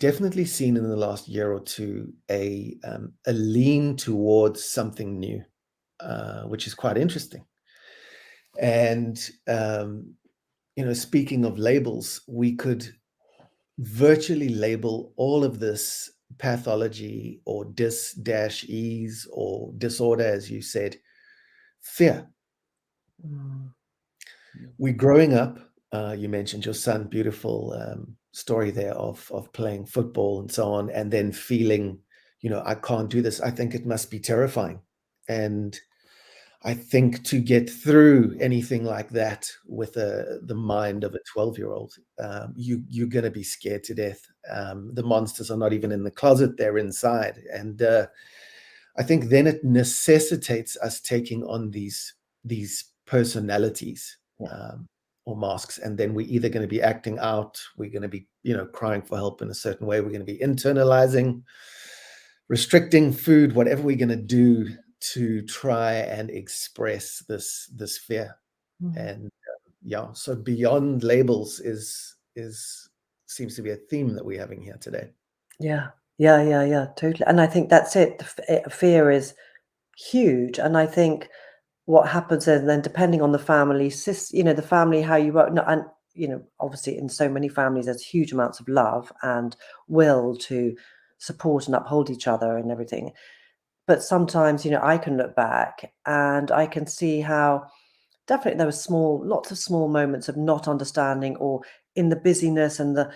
definitely seen in the last year or two a lean towards something new, which is quite interesting. And speaking of labels, we could virtually label all of this pathology or dis-ease or disorder, as you said, fear. Mm. We're growing up. You mentioned your son, beautiful story there of playing football and so on, and then feeling, I can't do this. I think it must be terrifying. And I think to get through anything like that with the mind of a 12-year-old, you're going to be scared to death. The monsters are not even in the closet, they're inside. And I think then it necessitates us taking on these personalities, Yeah. or masks, and then we're either going to be acting out, we're going to be crying for help in a certain way, we're going to be internalizing, restricting food, whatever we're going to do to try and express this fear. And so beyond labels is seems to be a theme that we're having here today. Yeah. Yeah, totally. And I think that's it. Fear is huge. And I think what happens is then depending on the family, the family, how you work, no, and, obviously in so many families, there's huge amounts of love and will to support and uphold each other and everything. But sometimes, I can look back and I can see how definitely there were lots of small moments of not understanding, or in the busyness and the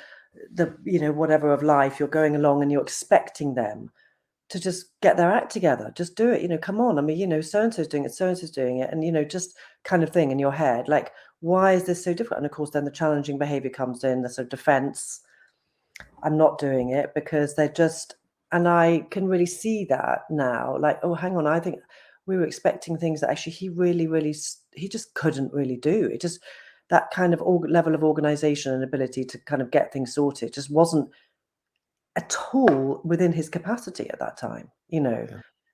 whatever of life, you're going along and you're expecting them to just get their act together, just do it, come on. I mean, so and so's doing it, so and so's doing it, and just kind of thing in your head, like, why is this so difficult? And of course, then the challenging behavior comes in, the sort of defense. I'm not doing it because they're just, and I can really see that now, like, oh, hang on, I think we were expecting things that actually he really, really, he just couldn't really do. It just, that kind of level of organization and ability to kind of get things sorted just wasn't at all within his capacity at that time, Yeah.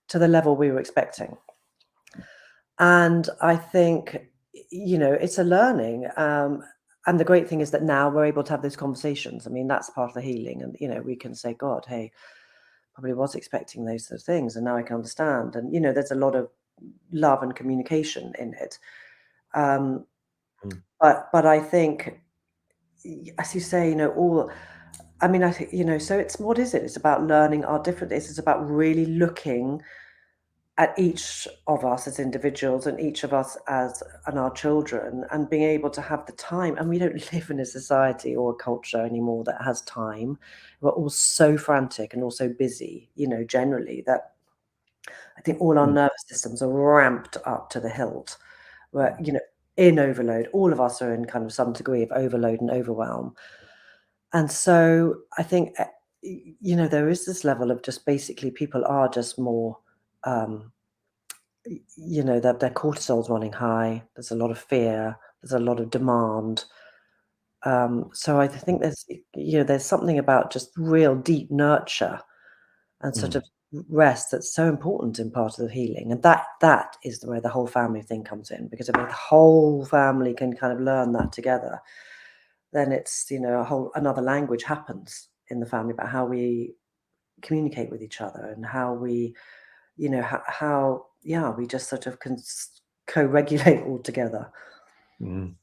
to the level we were expecting. And I think, it's a learning. And the great thing is that now we're able to have those conversations. I mean, that's part of the healing. And, we can say, God, hey, probably was expecting those sort of things. And now I can understand. And, there's a lot of love and communication in it. Um, Mm. but I think, as you say, I mean, I think, so what is it? It's about learning our different. It's about really looking at each of us as individuals and each of us as and our children, and being able to have the time. And we don't live in a society or a culture anymore that has time. We're all so frantic and also busy, generally, that I think all our Mm. nervous systems are ramped up to the hilt. We're, in overload. All of us are in kind of some degree of overload and overwhelm. And so I think, there is this level of just basically people are just more, their cortisol's running high. There's a lot of fear. There's a lot of demand. So I think there's something about just real deep nurture and sort Mm. of rest that's so important in part of the healing. And that is where the whole family thing comes in, because if the whole family can kind of learn that together, then it's, a whole another language happens in the family about how we communicate with each other, and how we, how yeah, we just sort of can co-regulate all together. Mm.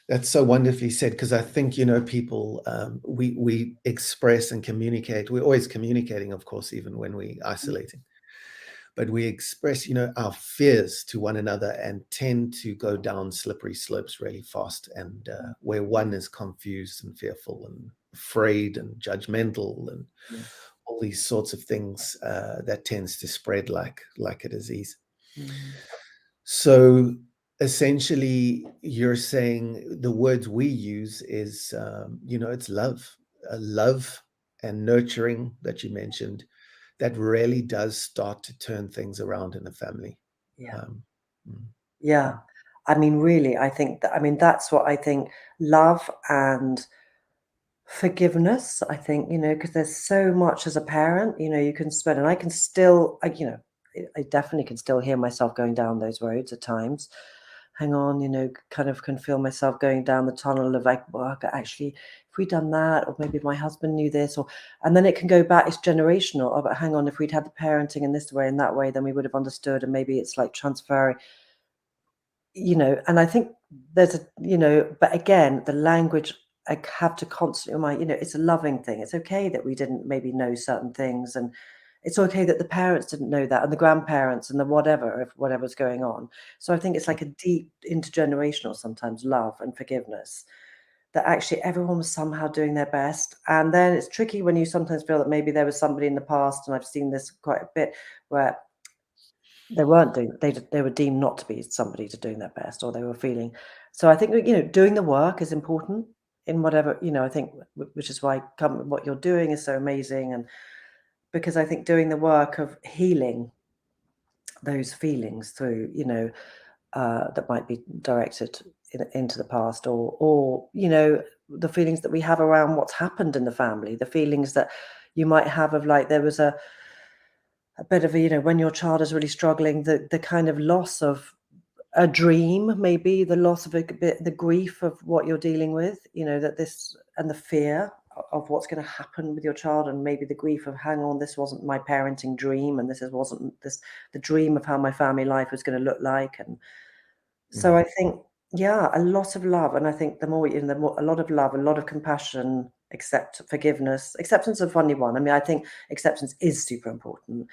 That's so wonderfully said, because I think, people, we express and communicate. We're always communicating, of course, even when we're isolating. But we express, our fears to one another and tend to go down slippery slopes really fast. And where one is confused and fearful and afraid and judgmental and Yeah. all these sorts of things, that tends to spread like a disease. Mm. So essentially, you're saying the words we use is, it's love and nurturing that you mentioned, that really does start to turn things around in a family. Yeah. Um, mm, Yeah. mm, I mean, really, I think that, I mean, that's what I think, love and forgiveness. I think, because there's so much as a parent, you can spend, and I can still, I definitely can still hear myself going down those roads at times. hang on, kind of can feel myself going down the tunnel of like, well, actually, if we'd done that, or maybe if my husband knew this, and then it can go back, it's generational. Oh, but hang on, if we'd had the parenting in this way and that way, then we would have understood. And maybe it's like transferring, and I think but again, the language, I have to constantly remind, it's a loving thing. It's okay that we didn't maybe know certain things, and it's okay that the parents didn't know that, and the grandparents, and the whatever, if whatever's going on. So I think it's like a deep intergenerational, sometimes, love and forgiveness, that actually everyone was somehow doing their best. And then it's tricky when you sometimes feel that maybe there was somebody in the past, and I've seen this quite a bit, where they weren't doing they were deemed not to be somebody to doing their best, or they were feeling. So I think that, doing the work is important in whatever, I think, which is why what you're doing is so amazing. And because I think doing the work of healing those feelings through, that might be directed into the past, or the feelings that we have around what's happened in the family, the feelings that you might have of, like, there was a bit of a, when your child is really struggling, the kind of loss of a dream, maybe the loss of a bit, the grief of what you're dealing with, that this, and the fear of what's going to happen with your child, and maybe the grief of, hang on, this wasn't my parenting dream, and wasn't this the dream of how my family life was going to look like. And so Mm. I think, yeah, a lot of love. And I think the more, a lot of love, a lot of compassion, forgiveness. Acceptance is a funny one. I mean, I think acceptance is super important,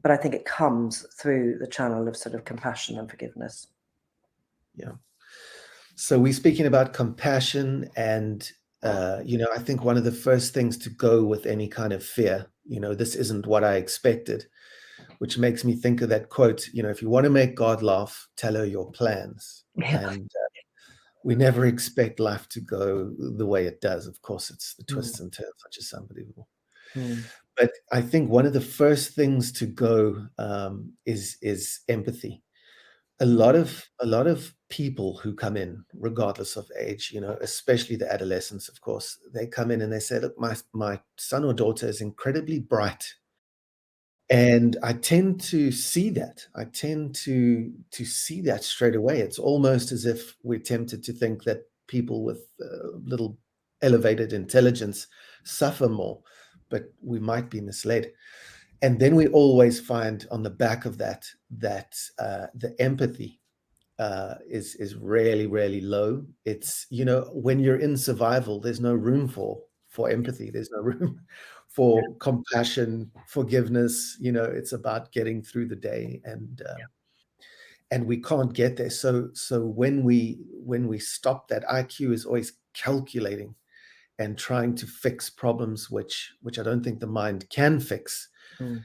but I think it comes through the channel of sort of compassion and forgiveness. Yeah. So we're speaking about compassion, and I think one of the first things to go with any kind of fear, this isn't what I expected, which makes me think of that quote, if you want to make God laugh, tell her your plans. Yeah. And we never expect life to go the way it does. Of course, it's the Mm, twists and turns, which is unbelievable. mm, But I think one of the first things to go is empathy. A lot of people who come in, regardless of age, especially the adolescents, of course, they come in and they say, look, my son or daughter is incredibly bright. And I tend to see that. I tend to see that straight away. It's almost as if we're tempted to think that people with little elevated intelligence suffer more, but we might be misled. And then we always find on the back of that the empathy is really, really low. It's, when you're in survival, there's no room for empathy. There's no room for compassion, forgiveness. It's about getting through the day, and we can't get there. So when we stop that, IQ is always calculating and trying to fix problems, which I don't think the mind can fix, mm,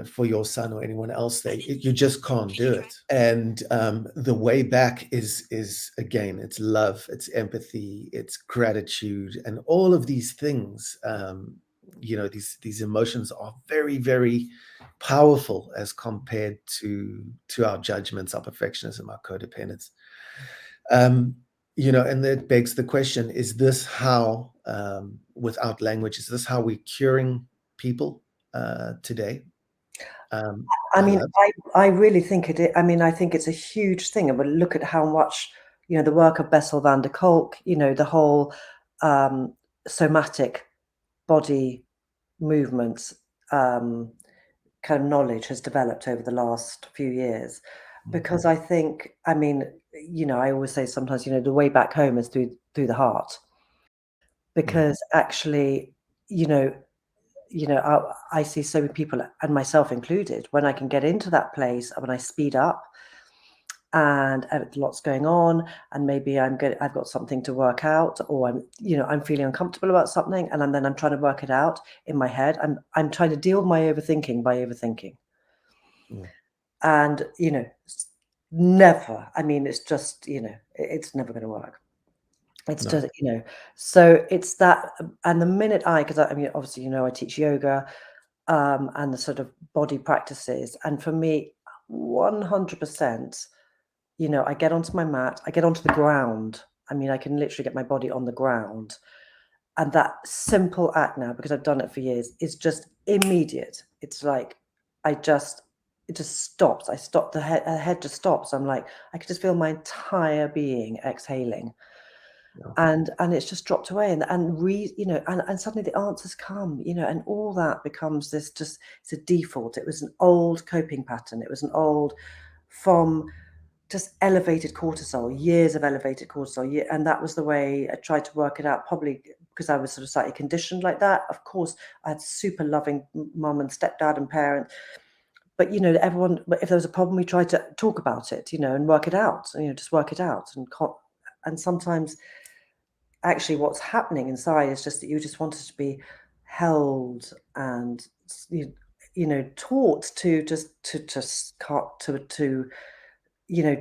for your son or anyone else. You just can't do it. And the way back is again, it's love, it's empathy, it's gratitude, and all of these things. These emotions are very, very powerful as compared to our judgments, our perfectionism, our codependence. Um, and that begs the question: is this how, without language, is this how we're curing people today? I I mean, love. I really think I mean, I think it's a huge thing. And we look at how much, the work of Bessel van der Kolk, the whole um, somatic body movements, um, kind of knowledge has developed over the last few years. Mm, Because I think, I mean, I always say sometimes, the way back home is through the heart. mm, Because actually, you know, I see so many people, and myself included, when I can get into that place, when I speed up, and lots going on, and maybe I've got something to work out, or I'm feeling uncomfortable about something, and then I'm trying to work it out in my head. I'm trying to deal with my overthinking by overthinking. mm. And, never, I mean, it's just, it's never going to work. It's No. just, so it's that. And the minute because I mean, obviously, I teach yoga, and the sort of body practices. And for me, 100%, I get onto my mat, I get onto the ground. I mean, I can literally get my body on the ground. And that simple act now, because I've done it for years, is just immediate. It's like, I just it just stops. I stop, the head just stops. I'm like, I could just feel my entire being exhaling. Yeah. And it's just dropped away, and suddenly the answers come, and all that becomes this, just, it's a default. It was an old coping pattern. It was an old, from just elevated cortisol, years of elevated cortisol, and that was the way I tried to work it out, probably because I was sort of slightly conditioned like that. Of course, I had super loving mum and stepdad and parents, but everyone, if there was a problem, we tried to talk about it, and work it out, just work it out, and sometimes actually what's happening inside is just that you just wanted to be held and taught to just cut to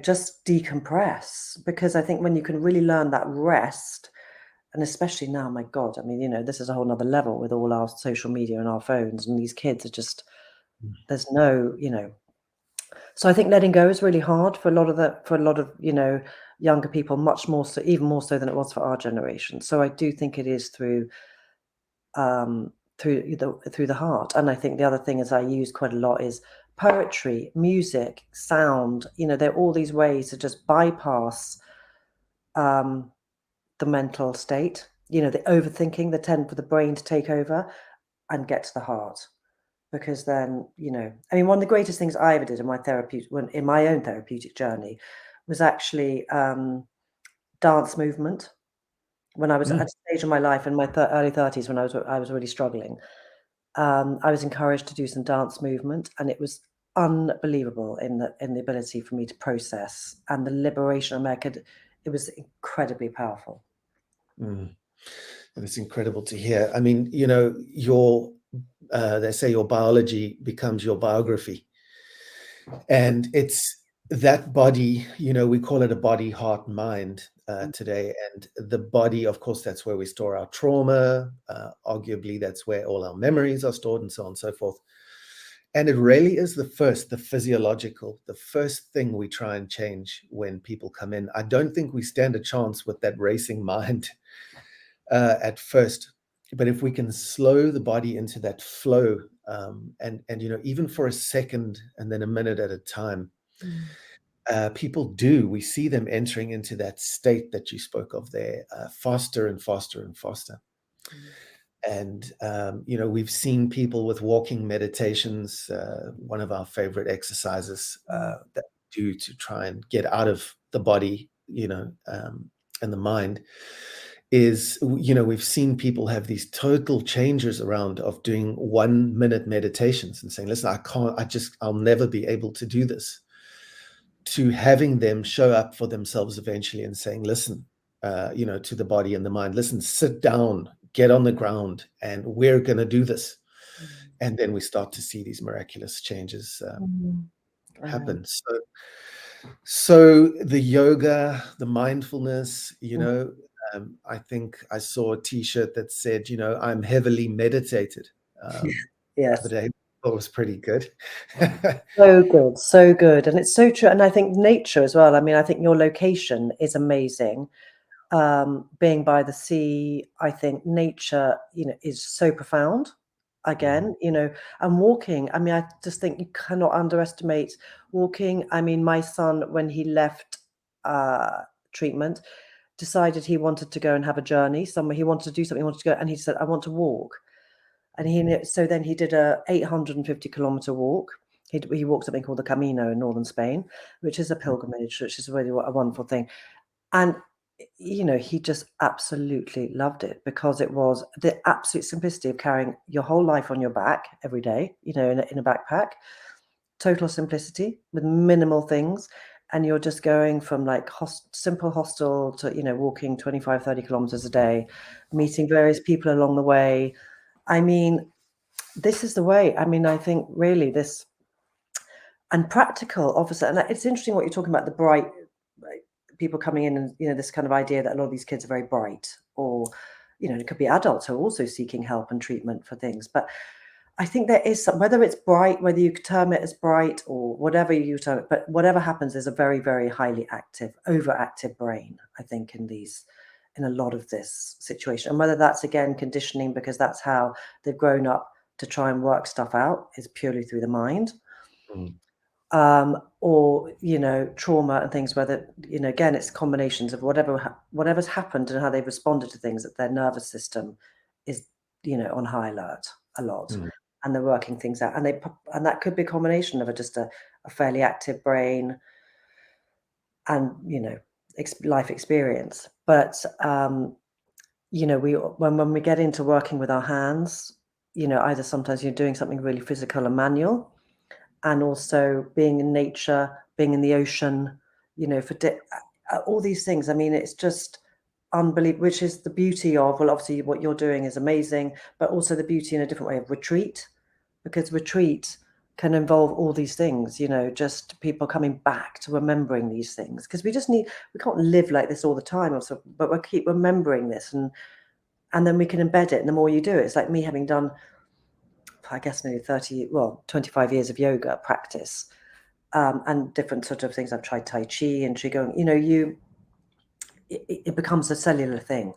just decompress, because I think when you can really learn that rest, and especially now, my God, I mean, this is a whole nother level with all our social media and our phones, and these kids are just, there's no, so I think letting go is really hard for a lot of, younger people, much more so, even more so than it was for our generation. So I do think it is um, through the heart. And I think the other thing is I use quite a lot is poetry, music, sound. There are all these ways to just bypass um, the mental state. The overthinking, the tend for the brain to take over and get to the heart. Because then, I mean, one of the greatest things I ever did in in my own therapeutic journey was actually dance movement. When I was at Mm. a stage in my life in my early 30s, when I was really struggling, I was encouraged to do some dance movement, and it was unbelievable in the ability for me to process and the liberation I could. It was incredibly powerful. Mm. And it's incredible to hear. I mean, they say your biology becomes your biography. And it's that body, we call it a body, heart, mind Mm, today. And the body, of course, that's where we store our trauma. Arguably, that's where all our memories are stored, and so on and so forth. And it really is the physiological, the first thing we try and change when people come in. I don't think we stand a chance with that racing mind at first. But if we can slow the body into that flow, and even for a second and then a minute at a time, mm, we see them entering into that state that you spoke of there, faster and faster and faster. mm, And we've seen people with walking meditations, one of our favorite exercises mm, that we do to try and get out of the body, and the mind is, we've seen people have these total changes around of doing 1 minute meditations and saying, listen, I'll never be able to do this, to having them show up for themselves eventually and saying, listen, to the body and the mind, listen, sit down, get on the ground, and we're going to do this. mm, And then we start to see these miraculous changes mm. I know. happen. So the yoga, the mindfulness, Mm, I think I saw a T-shirt that said, I'm heavily meditated, the other yes. day. That was pretty good. So good, so good. And it's so true. And I think nature as well. I mean, I think your location is amazing. Being by the sea, I think nature, is so profound. Mm, Again, and walking. I mean, I just think you cannot underestimate walking. I mean, my son, when he left treatment, decided he wanted to go and have a journey somewhere. He wanted to do something. He wanted to go, and he said, "I want to walk." And so then he did a 850-kilometer walk. He walked something called the Camino in northern Spain, which is a mm, pilgrimage, which is really a wonderful thing. And, he just absolutely loved it, because it was the absolute simplicity of carrying your whole life on your back every day, in a backpack. Total simplicity with minimal things. And you're just going from like simple hostel to, walking 25, 30 kilometers a day, meeting various people along the way. I mean, this is the way. I mean, I think really this, and practical, obviously, and it's interesting what you're talking about, the bright, like, people coming in, and this kind of idea that a lot of these kids are very bright, or it could be adults who are also seeking help and treatment for things. But I think there is some, whether it's bright, whether you could term it as bright or whatever you term it, but whatever happens, there's a very, very highly active, overactive brain, I think, in a lot of this situation. And whether that's again conditioning, because that's how they've grown up to try and work stuff out, is purely through the mind. mm. or, trauma and things where again, it's combinations of whatever's happened and how they've responded to things, that their nervous system is, on high alert a lot, Mm, and they're working things out. And that could be a combination of just a fairly active brain and, life experience. But, when we get into working with our hands, either sometimes you're doing something really physical and manual, and also being in nature, being in the ocean, all these things. I mean, it's just unbelievable, which is the beauty of, well, obviously what you're doing is amazing, but also the beauty in a different way of retreat, because retreat can involve all these things, just people coming back to remembering these things, because we can't live like this all the time, also, but we keep remembering this, and then we can embed it. And the more you do it, it's like me having done, I guess, nearly 25 years of yoga practice, and different sort of things. I've tried Tai Chi and Qigong. It becomes a cellular thing.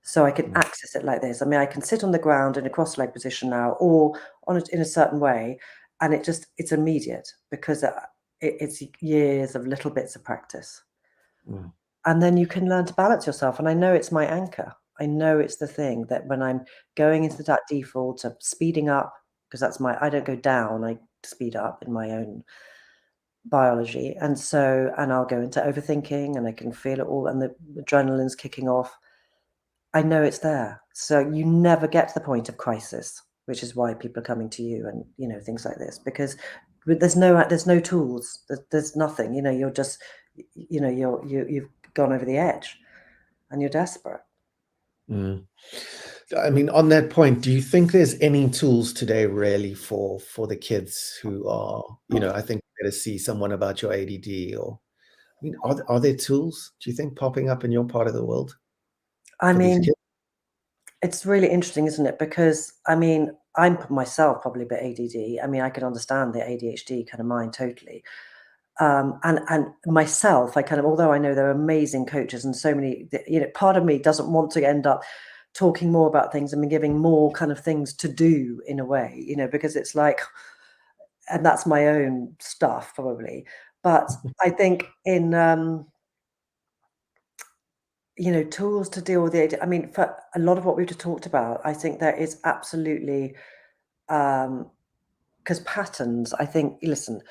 So I can mm, access it like this. I mean, I can sit on the ground in a cross-leg position now, or in a certain way, and it's immediate, because it's years of little bits of practice. mm, And then you can learn to balance yourself. And I know it's my anchor. I know it's the thing that when I'm going into that default to speeding up, because I don't go down, I speed up in my own biology. And I'll go into overthinking, and I can feel it all, and the adrenaline's kicking off. I know it's there. So you never get to the point of crisis, which is why people are coming to you, and, things like this, because there's no tools. There's nothing, you're just, you've gone over the edge, and you're desperate. mm. I mean, on that point, do you think there's any tools today really for the kids who are, I think you better see someone about your ADD, or I mean, are there tools, do you think, popping up in your part of the world I for these mean, kids? it's really interesting, isn't it? Because, I mean, I'm myself probably a bit ADD. I mean, I can understand the ADHD kind of mind totally. And myself, I kind of, although I know there are amazing coaches and so many, part of me doesn't want to end up talking more about things and giving more kind of things to do in a way, because it's like, and that's my own stuff probably. But I think in, tools to deal with it. I mean, for a lot of what we've just talked about, I think there is absolutely, because patterns, I think, listen,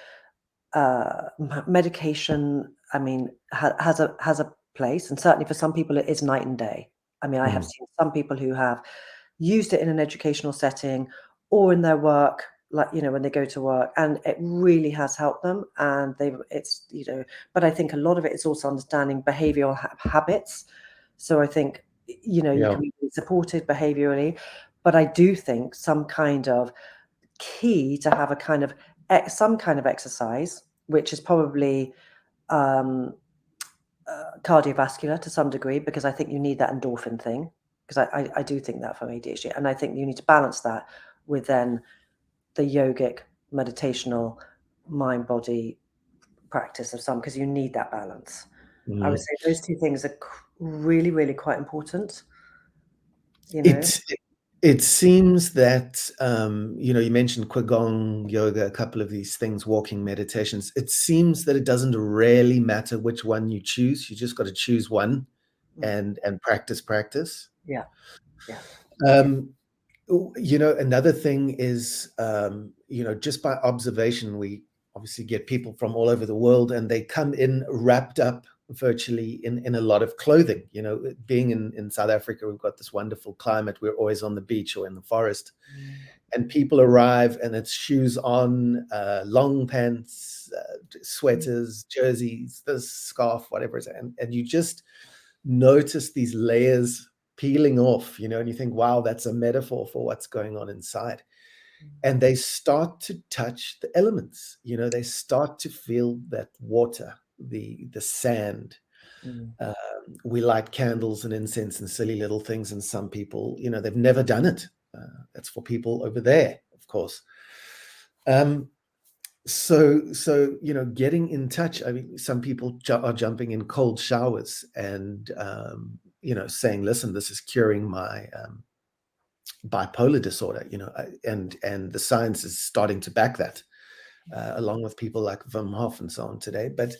medication, I mean, has a place, and certainly for some people it is night and day. I mean, I have Mm, seen some people who have used it in an educational setting or in their work, like, when they go to work, and it really has helped them, and but I think a lot of it is also understanding behavioral habits. So I think, you yeah. can be supported behaviorally, but I do think some kind of key to have a kind of some kind of exercise, which is probably, um, cardiovascular to some degree, because I think you need that endorphin thing. Because I do think that from ADHD, and I think you need to balance that with then the yogic, meditational, mind body practice of some, because you need that balance. I would Mm. say those two things are really, really quite important. You know. It it seems that, you mentioned Qigong, yoga, a couple of these things, walking meditations. It seems that it doesn't really matter which one you choose. You just got to choose one Mm. and practice, practice. Yeah, yeah. Um, another thing is, just by observation, we obviously get people from all over the world, and they come in wrapped up virtually in a lot of clothing. Being in South Africa, we've got this wonderful climate. We're always on the beach or in the forest, Mm, and people arrive, and it's shoes on, long pants, mm, sweaters, jerseys, this scarf, whatever it is, and you just notice these layers peeling off, and you think, wow, that's a metaphor for what's going on inside. And they start to touch the elements, they start to feel that water, the sand. mm, Um, we light candles and incense and silly little things, and some people, they've never done it. That's for people over there, of course. Um, so getting in touch. I mean, some people are jumping in cold showers and saying, "Listen, this is curing my bipolar disorder." And the science is starting to back that. along with people like Wim Hof and so on today. But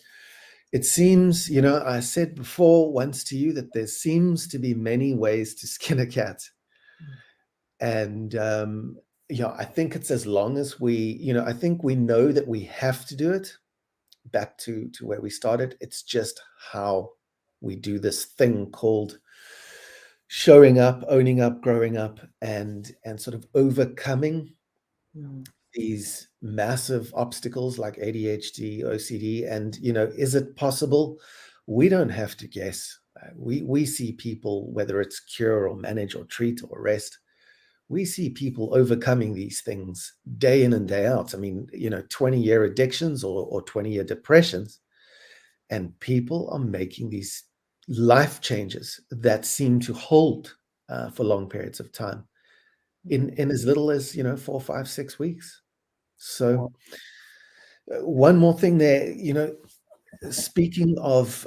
it seems, I said before once to you that there seems to be many ways to skin a cat. And, I think it's as long as I think we know that we have to do it, back to where we started. It's just how we do this thing called showing up, owning up, growing up, and sort of overcoming Mm. these massive obstacles like ADHD, OCD. And, is it possible? We don't have to guess. We see people, whether it's cure or manage or treat or rest, we see people overcoming these things day in and day out. I mean, 20-year addictions or 20-year depressions, and people are making these life changes that seem to hold for long periods of time in as little as 4, 5, 6 weeks. Yeah. So one more thing there, speaking of,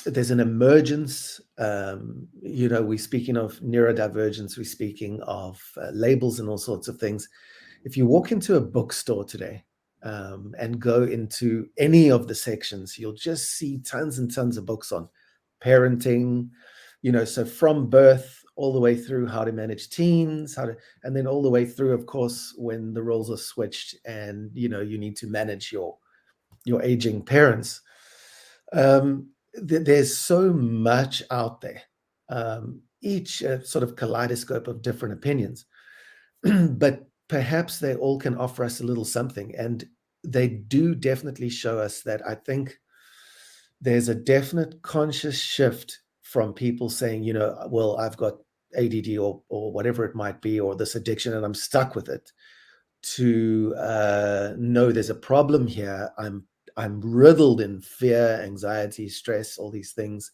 there's an emergence, we're speaking of neurodivergence, we're speaking of labels and all sorts of things. If you walk into a bookstore today, and go into any of the sections, you'll just see tons and tons of books on parenting, so from birth all the way through how to manage teens, and then all the way through, of course, when the roles are switched and, you need to manage your aging parents. There's so much out there, each sort of kaleidoscope of different opinions, but perhaps they all can offer us a little something. And they do definitely show us that I think there's a definite conscious shift from people saying, well, I've got ADD or whatever it might be, or this addiction, and I'm stuck with it, to no, there's a problem here. I'm riddled in fear, anxiety, stress, all these things,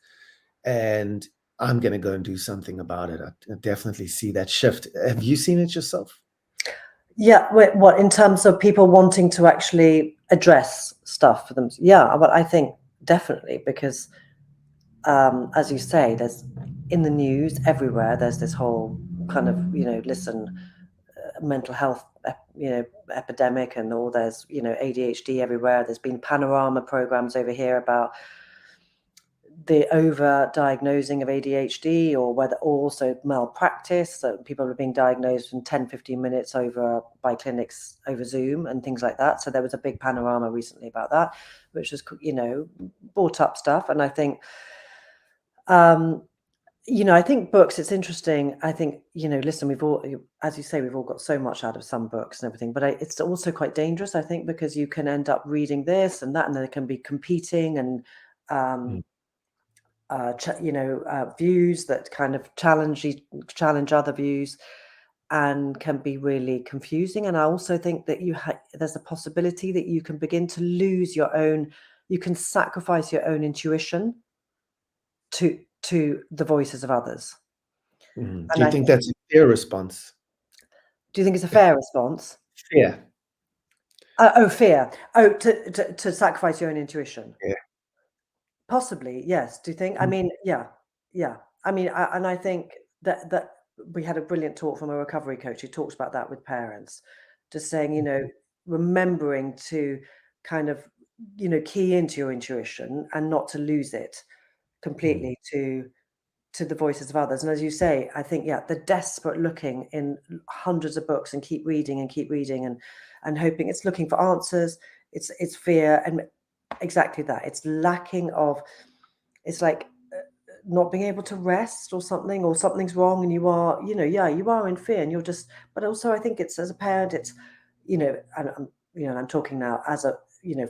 and I'm going to go and do something about it. I definitely see that shift. Have you seen it yourself? Yeah, what in terms of people wanting to actually address stuff for them? Yeah, but I think definitely because, as you say, there's in the news everywhere. There's this whole kind of mental health epidemic and all. There's ADHD everywhere. There's been panorama programs over here about the over diagnosing of ADHD, or whether also malpractice. So people are being diagnosed in 10-15 minutes over by clinics over Zoom and things like that. So there was a big panorama recently about that, which was brought up stuff. And I think I think books, it's interesting. I think, listen, we've all, as you say, we've all got so much out of some books and everything, but it's also quite dangerous, I think, because you can end up reading this and that, and then it can be competing and, Mm, views that kind of challenge other views, and can be really confusing. And I also think that there's a possibility that you can begin to lose you can sacrifice your own intuition to the voices of others. Do And you I think think, that's a fair response? do you think it's a fair response? Fair. Oh, fear. Oh, to sacrifice your own intuition. Yeah. Possibly, yes. Do you think? I Mm, mean, yeah, yeah. I mean, and I think that we had a brilliant talk from a recovery coach who talks about that with parents, just saying, remembering to kind of, key into your intuition and not to lose it mm, completely to the voices of others. And as you say, I think, yeah, the desperate looking in hundreds of books and keep reading and hoping, it's looking for answers. It's fear and exactly that. It's lacking of, it's like not being able to rest or something, or something's wrong and you are, yeah, you are in fear and you're just, but also I think it's, as a parent, it's, and I'm talking now as a,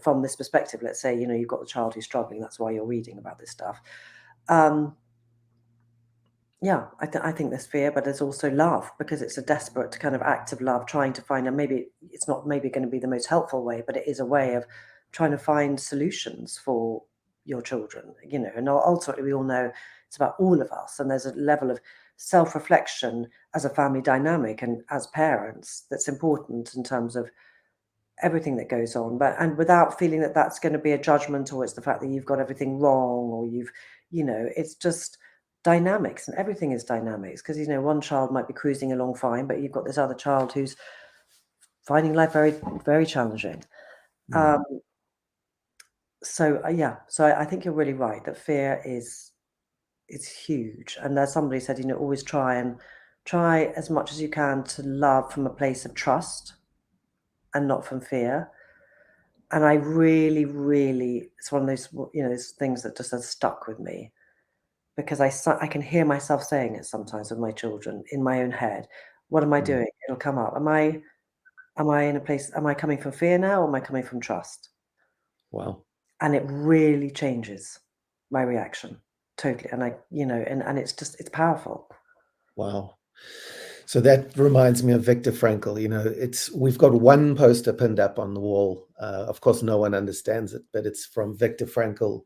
from this perspective, let's say, you've got the child who's struggling. That's why you're reading about this stuff. Um, yeah, I think there's fear, but there's also love, because it's a desperate kind of act of love, trying to find, and maybe it's not maybe going to be the most helpful way, but it is a way of trying to find solutions for your children, and ultimately we all know it's about all of us. And there's a level of self-reflection as a family dynamic and as parents that's important in terms of everything that goes on, but and without feeling that that's going to be a judgment, or it's the fact that you've got everything wrong, or it's just dynamics, and everything is dynamics, because one child might be cruising along fine, but you've got this other child who's finding life very, very challenging. Mm, Um, so yeah, so I think you're really right that fear is huge. And as somebody said, always try as much as you can to love from a place of trust and not from fear. And I really, really, it's one of those, those things that just has stuck with me because I can hear myself saying it sometimes with my children in my own head. What am I mm. doing? It'll come up. Am I in a place, am I coming from fear now or am I coming from trust? Wow. And it really changes my reaction totally. And and it's powerful. Wow. So that reminds me of Viktor Frankl. It's we've got one poster pinned up on the wall. Of course, no one understands it, but it's from Viktor Frankl,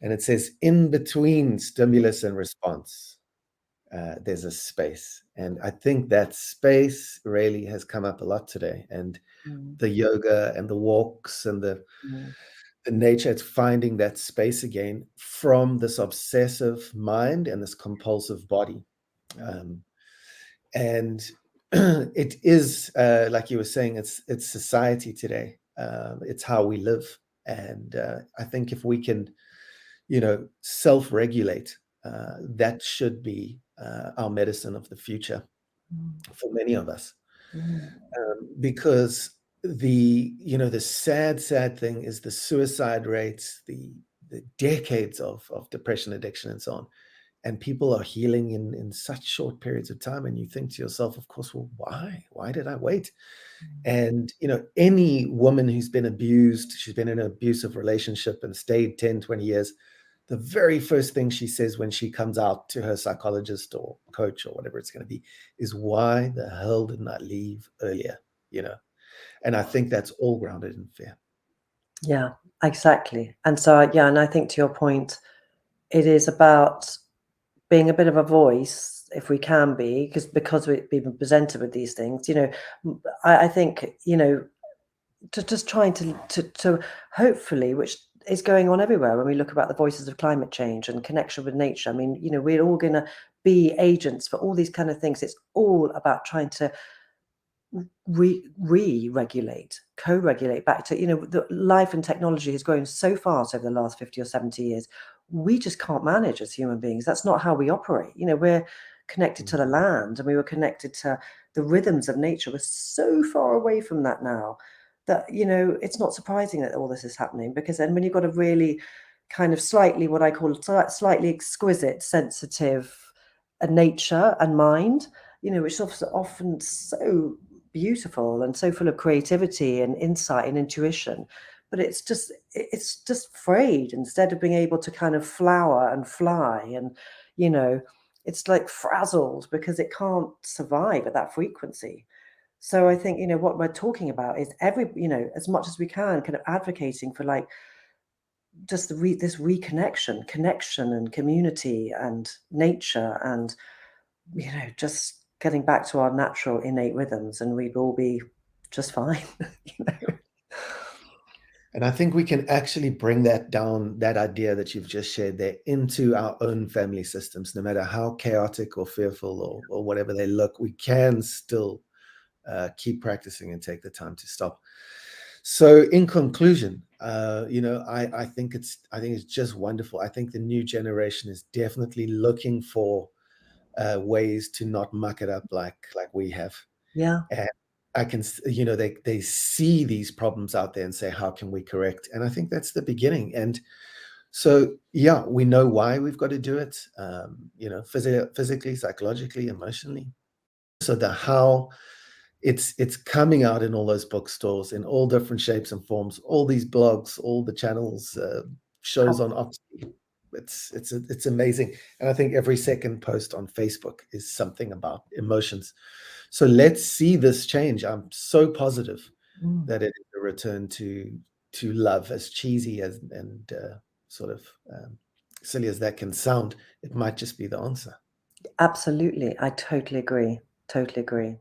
and it says, "In between stimulus and response, there's a space." And I think that space really has come up a lot today. And Mm, the yoga and the walks and mm, the nature, it's finding that space again from this obsessive mind and this compulsive body. Um, and it is like you were saying, it's society today. It's how we live, and I think if we can, self-regulate, that should be our medicine of the future mm, for many of us. mm, Because the sad thing is the suicide rates, the decades of depression, addiction, and so on, and people are healing in such short periods of time, and you think to yourself, of course, well, why did I wait? And any woman who's been abused, she's been in an abusive relationship and stayed 10, 20 years, the very first thing she says when she comes out to her psychologist or coach or whatever it's going to be is, why the hell didn't I leave earlier? you know and I think that's all grounded in fear. yeah, exactly. And so, yeah, and I think to your point, it is about being a bit of a voice, if we can be, because we've been presented with these things. I think just trying to hopefully, which is going on everywhere when we look about the voices of climate change and connection with nature. I mean, we're all going to be agents for all these kind of things. It's all about trying to re-regulate, co-regulate back to, the life and technology has grown so fast over the last 50 or 70 years. We just can't manage as human beings. That's not how we operate. We're connected to Mm, the land and we were connected to the rhythms of nature. We're so far away from that now that, it's not surprising that all this is happening, because then when you've got a really kind of slightly, what I call slightly exquisite, sensitive nature and mind, which is often so beautiful and so full of creativity and insight and intuition, but it's just frayed instead of being able to kind of flower and fly. And you know it's like frazzled because it can't survive at that frequency. So I think what we're talking about is as much as we can, kind of advocating for, like, just this reconnection, connection and community and nature, and just getting back to our natural innate rhythms, and we'd all be just fine. you know? and I think we can actually bring that down, that idea that you've just shared there, into our own family systems. No matter how chaotic or fearful or whatever they look, we can still keep practicing and take the time to stop. So, in conclusion, I think it's just wonderful. I think the new generation is definitely looking for ways to not muck it up like we have. Yeah. And I can, they see these problems out there and say, how can we correct? And I think that's the beginning. And so, yeah, we know why we've got to do it. Physically, psychologically, emotionally. So the how, it's coming out in all those bookstores in all different shapes and forms, all these blogs, all the channels, shows on Oxy. It's amazing. And I think every second post on Facebook is something about emotions. So let's see this change. I'm so positive Mm. that it is a return to love, as cheesy as and sort of silly as that can sound. It might just be the answer. Absolutely. I totally agree. Totally agree.